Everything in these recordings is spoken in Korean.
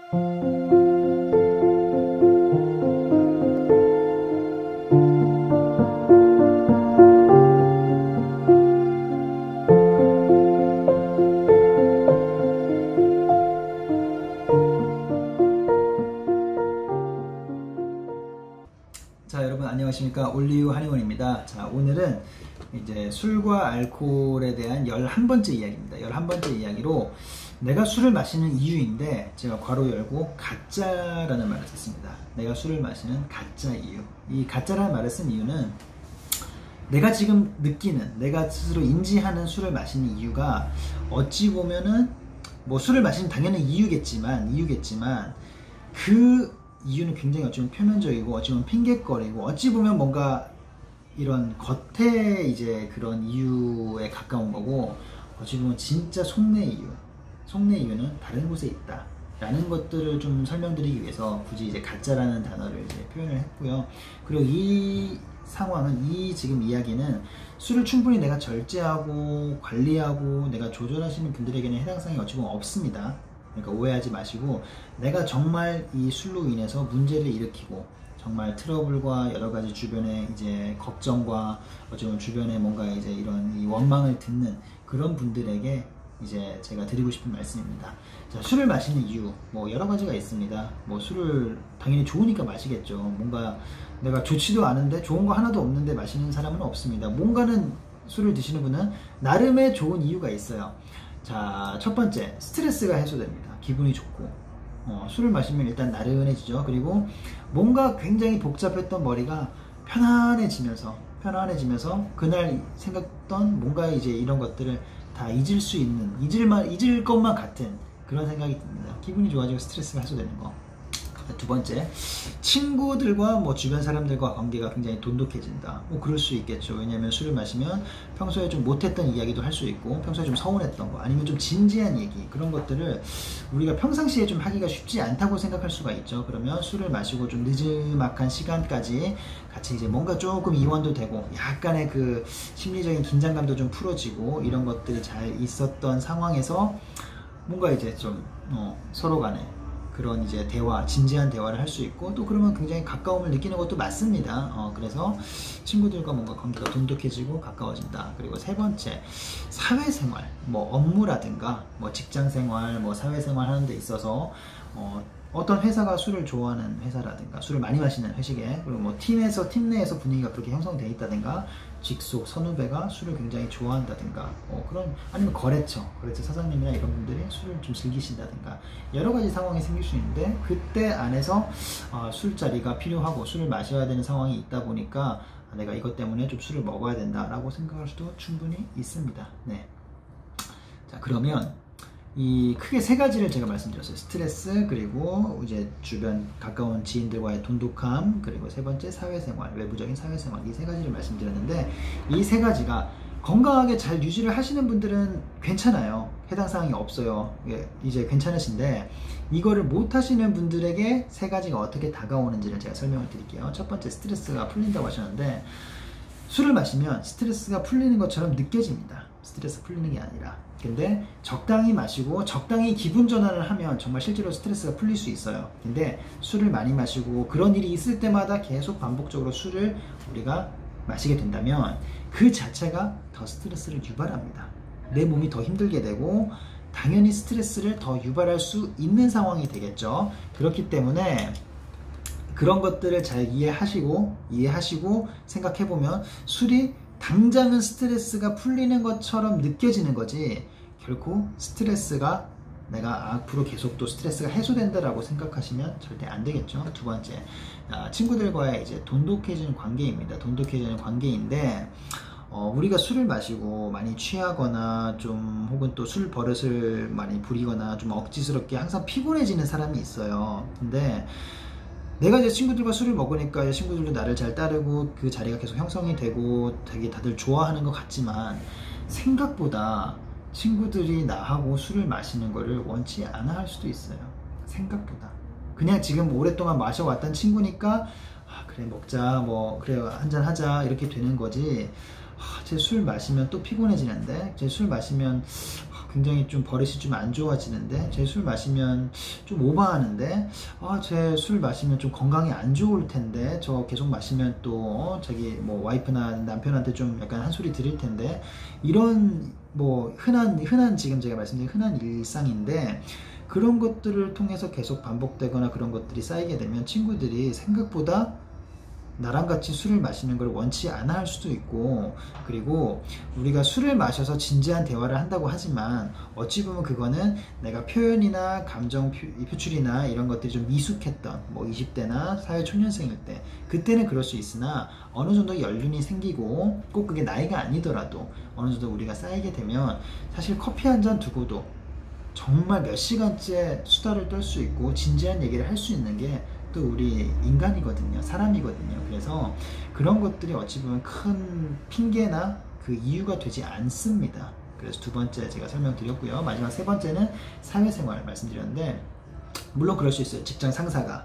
자, 여러분 안녕하십니까. 올리브 한의원입니다. 자, 오늘은 이제 술과 알코올에 대한 11번째 이야기입니다. 11번째 이야기로 내가 술을 마시는 이유인데, 제가 괄호 열고 가짜라는 말을 썼습니다. 내가 술을 마시는 가짜 이유. 이 가짜라는 말을 쓴 이유는 내가 지금 느끼는, 내가 스스로 인지하는 술을 마시는 이유가 어찌 보면은 뭐 술을 마시는 당연히 이유겠지만 그 이유는 굉장히 어찌 보면 표면적이고, 어찌 보면 핑계거리고, 어찌 보면 뭔가 이런 겉에 이제 그런 이유에 가까운 거고, 어찌 보면 진짜 속내 이유는 다른 곳에 있다 라는 것들을 좀 설명드리기 위해서 굳이 이제 가짜라는 단어를 이제 표현을 했고요. 그리고 이 상황은, 이 지금 이야기는 술을 충분히 내가 절제하고 관리하고 내가 조절하시는 분들에게는 해당 사항이 어찌 보면 없습니다. 그러니까 오해하지 마시고, 내가 정말 이 술로 인해서 문제를 일으키고 정말 트러블과 여러 가지 주변의 이제 걱정과 어쩌면 주변에 뭔가 이제 이런 이 원망을 듣는 그런 분들에게 이제 제가 드리고 싶은 말씀입니다. 자, 술을 마시는 이유 뭐 여러 가지가 있습니다. 뭐 술을 당연히 좋으니까 마시겠죠. 뭔가 내가 좋지도 않은데 좋은 거 하나도 없는데 마시는 사람은 없습니다. 뭔가는 술을 드시는 분은 나름의 좋은 이유가 있어요. 자, 첫 번째, 스트레스가 해소됩니다. 기분이 좋고, 술을 마시면 일단 나른해지죠. 그리고 뭔가 굉장히 복잡했던 머리가 편안해지면서 그날 생각했던 뭔가 이제 이런 것들을 다 잊을 수 있는, 잊을 것만 같은 그런 생각이 듭니다. 기분이 좋아지고 스트레스가 해소되는 거. 두 번째, 친구들과 뭐 주변 사람들과 관계가 굉장히 돈독해진다. 뭐 그럴 수 있겠죠. 왜냐하면 술을 마시면 평소에 좀 못했던 이야기도 할 수 있고, 평소에 좀 서운했던 거, 아니면 좀 진지한 얘기, 그런 것들을 우리가 평상시에 좀 하기가 쉽지 않다고 생각할 수가 있죠. 그러면 술을 마시고 좀 늦지막한 시간까지 같이 이제 뭔가 조금 이완도 되고, 약간의 그 심리적인 긴장감도 좀 풀어지고, 이런 것들이 잘 있었던 상황에서 뭔가 이제 좀 서로 간에 그런 이제 대화, 진지한 대화를 할 수 있고, 또 그러면 굉장히 가까움을 느끼는 것도 맞습니다. 그래서 친구들과 뭔가 관계가 돈독해지고 가까워진다. 그리고 세 번째, 사회생활, 뭐 업무라든가 뭐 직장생활, 뭐 사회생활 하는 데 있어서 어떤 회사가 술을 좋아하는 회사라든가 술을 많이 마시는 회식에, 그리고 뭐 팀 내에서 분위기가 그렇게 형성되어 있다든가, 직속 선후배가 술을 굉장히 좋아한다든가, 그런, 아니면 거래처 사장님이나 이런 분들이 술을 좀 즐기신다든가, 여러 가지 상황이 생길 수 있는데, 그때 안에서 술자리가 필요하고 술을 마셔야 되는 상황이 있다 보니까 내가 이것 때문에 좀 술을 먹어야 된다라고 생각할 수도 충분히 있습니다. 네. 자, 그러면 이 크게 세 가지를 제가 말씀드렸어요. 스트레스, 그리고 이제 주변 가까운 지인들과의 돈독함, 그리고 세 번째 사회생활, 외부적인 사회생활, 이 세 가지를 말씀드렸는데, 이 세 가지가 건강하게 잘 유지를 하시는 분들은 괜찮아요. 해당 사항이 없어요. 이제 괜찮으신데, 이거를 못 하시는 분들에게 세 가지가 어떻게 다가오는지를 제가 설명을 드릴게요. 첫 번째, 스트레스가 풀린다고 하셨는데, 술을 마시면 스트레스가 풀리는 것처럼 느껴집니다. 스트레스 풀리는 게 아니라. 근데 적당히 마시고 적당히 기분 전환을 하면 정말 실제로 스트레스가 풀릴 수 있어요. 근데 술을 많이 마시고 그런 일이 있을 때마다 계속 반복적으로 술을 우리가 마시게 된다면 그 자체가 더 스트레스를 유발합니다. 내 몸이 더 힘들게 되고 당연히 스트레스를 더 유발할 수 있는 상황이 되겠죠. 그렇기 때문에 그런 것들을 잘 이해하시고 생각해보면 술이 당장은 스트레스가 풀리는 것처럼 느껴지는 거지, 결코 스트레스가 내가 앞으로 계속 또 스트레스가 해소된다라고 생각하시면 절대 안 되겠죠. 두 번째, 친구들과의 이제 돈독해지는 관계입니다. 돈독해지는 관계인데, 우리가 술을 마시고 많이 취하거나 좀 혹은 또 술 버릇을 많이 부리거나 좀 억지스럽게 항상 피곤해지는 사람이 있어요. 근데 내가 이제 친구들과 술을 먹으니까 친구들도 나를 잘 따르고 그 자리가 계속 형성이 되고 되게 다들 좋아하는 것 같지만, 생각보다 친구들이 나하고 술을 마시는 거를 원치 않아 할 수도 있어요. 생각보다 그냥 지금 오랫동안 마셔왔던 친구니까 그래 먹자, 뭐 그래 한잔 하자 이렇게 되는 거지, 제 술 마시면 또 피곤해지는데, 제 술 마시면 굉장히 좀 버릇이 좀 안 좋아지는데, 제 술 마시면 좀 오버하는데, 제 술 마시면 좀 건강에 안 좋을 텐데, 저 계속 마시면 또 자기 뭐 와이프나 남편한테 좀 약간 한 소리 들을 텐데, 이런 뭐 흔한 지금 제가 말씀드린 흔한 일상인데, 그런 것들을 통해서 계속 반복되거나 그런 것들이 쌓이게 되면 친구들이 생각보다 나랑 같이 술을 마시는 걸 원치 않아 할 수도 있고, 그리고 우리가 술을 마셔서 진지한 대화를 한다고 하지만 어찌 보면 그거는 내가 표현이나 감정 표출이나 이런 것들이 좀 미숙했던 뭐 20대나 사회초년생일 때, 그때는 그럴 수 있으나 어느 정도 연륜이 생기고 꼭 그게 나이가 아니더라도 어느 정도 우리가 쌓이게 되면 사실 커피 한 잔 두고도 정말 몇 시간째 수다를 떨 수 있고 진지한 얘기를 할 수 있는 게 또 우리 인간이거든요. 사람이거든요. 그래서 그런 것들이 어찌 보면 큰 핑계나 그 이유가 되지 않습니다. 그래서 두 번째 제가 설명드렸고요. 마지막 세 번째는 사회생활 말씀드렸는데, 물론 그럴 수 있어요. 직장 상사가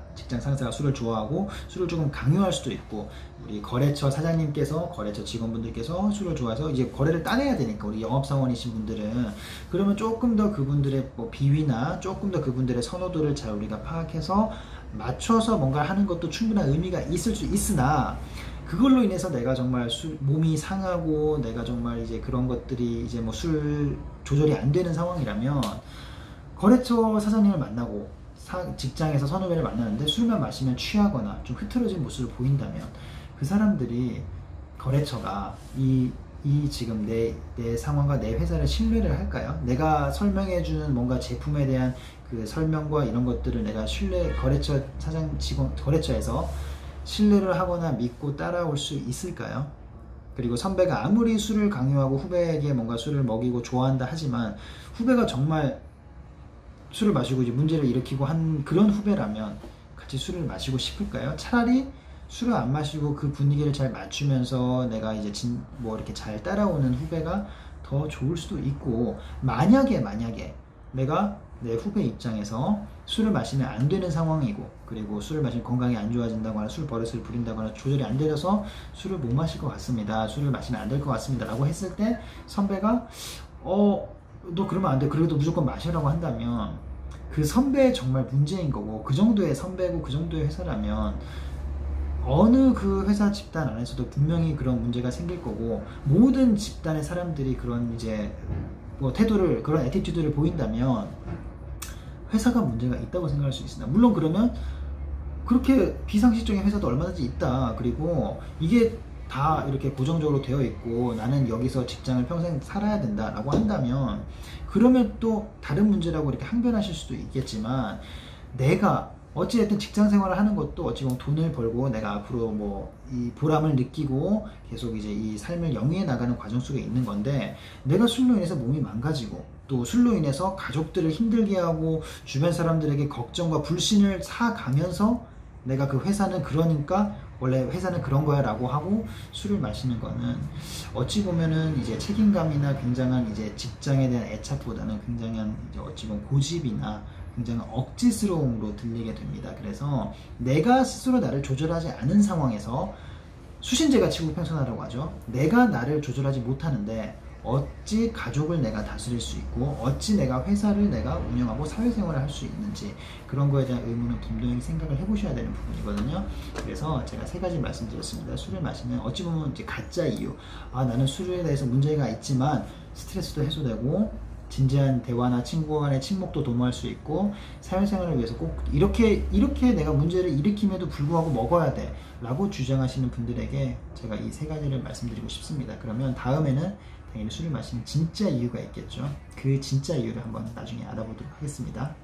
술을 좋아하고 술을 조금 강요할 수도 있고, 우리 거래처 사장님께서 거래처 직원분들께서 술을 좋아해서 이제 거래를 따내야 되니까, 우리 영업사원이신 분들은 그러면 조금 더 그분들의 뭐 비위나 조금 더 그분들의 선호도를 잘 우리가 파악해서 맞춰서 뭔가 하는 것도 충분한 의미가 있을 수 있으나, 그걸로 인해서 내가 정말 몸이 상하고 내가 정말 이제 그런 것들이 이제 뭐 술 조절이 안 되는 상황이라면, 거래처 사장님을 만나고 직장에서 선후배를 만나는데 술만 마시면 취하거나 좀 흐트러진 모습을 보인다면, 그 사람들이 거래처가 이 지금 내 상황과 내 회사를 신뢰를 할까요? 내가 설명해주는 뭔가 제품에 대한 그 설명과 이런 것들을 내가 거래처 사장 직원 거래처에서 신뢰를 하거나 믿고 따라올 수 있을까요? 그리고 선배가 아무리 술을 강요하고 후배에게 뭔가 술을 먹이고 좋아한다 하지만, 후배가 정말 술을 마시고 이제 문제를 일으키고 한 그런 후배라면 같이 술을 마시고 싶을까요? 차라리 술을 안 마시고 그 분위기를 잘 맞추면서 내가 이제 뭐 이렇게 잘 따라오는 후배가 더 좋을 수도 있고, 만약에 내가 내 후배 입장에서 술을 마시면 안 되는 상황이고, 그리고 술을 마시면 건강이 안 좋아진다거나 술 버릇을 부린다거나 조절이 안 되어서 술을 못 마실 것 같습니다, 술을 마시면 안 될 것 같습니다 라고 했을 때, 선배가 너 그러면 안 돼, 그래도 무조건 마시라고 한다면 그 선배의 정말 문제인 거고, 그 정도의 선배고 그 정도의 회사라면 어느 그 회사 집단 안에서도 분명히 그런 문제가 생길 거고, 모든 집단의 사람들이 그런 이제 뭐 태도를, 그런 애티튜드를 보인다면 회사가 문제가 있다고 생각할 수 있습니다. 물론 그러면 그렇게 비상식적인 회사도 얼마든지 있다, 그리고 이게 다 이렇게 고정적으로 되어 있고 나는 여기서 직장을 평생 살아야 된다 라고 한다면, 그러면 또 다른 문제라고 이렇게 항변하실 수도 있겠지만, 내가 어찌됐든 직장 생활을 하는 것도 어찌 보면 돈을 벌고 내가 앞으로 뭐 이 보람을 느끼고 계속 이제 이 삶을 영위해 나가는 과정 속에 있는 건데, 내가 술로 인해서 몸이 망가지고 또 술로 인해서 가족들을 힘들게 하고 주변 사람들에게 걱정과 불신을 사가면서 내가 그 회사는 그러니까 원래 회사는 그런 거야 라고 하고 술을 마시는 거는 어찌 보면은 이제 책임감이나 굉장한 이제 직장에 대한 애착보다는 굉장한 이제 어찌 보면 고집이나 굉장한 억지스러움으로 들리게 됩니다. 그래서 내가 스스로 나를 조절하지 않은 상황에서, 수신제가 치구평천하라고 하죠. 내가 나를 조절하지 못하는데 어찌 가족을 내가 다스릴 수 있고 어찌 내가 회사를 내가 운영하고 사회생활을 할 수 있는지, 그런 거에 대한 의문은 분명히 생각을 해보셔야 되는 부분이거든요. 그래서 제가 세 가지 말씀드렸습니다. 술을 마시면 어찌 보면 이제 가짜 이유, 나는 술에 대해서 문제가 있지만 스트레스도 해소되고 진지한 대화나 친구 간의 친목도 도모할 수 있고 사회생활을 위해서 꼭 이렇게 내가 문제를 일으킴에도 불구하고 먹어야 돼 라고 주장하시는 분들에게 제가 이 세 가지를 말씀드리고 싶습니다. 그러면 다음에는 당연히 술을 마시는 진짜 이유가 있겠죠. 그 진짜 이유를 한번 나중에 알아보도록 하겠습니다.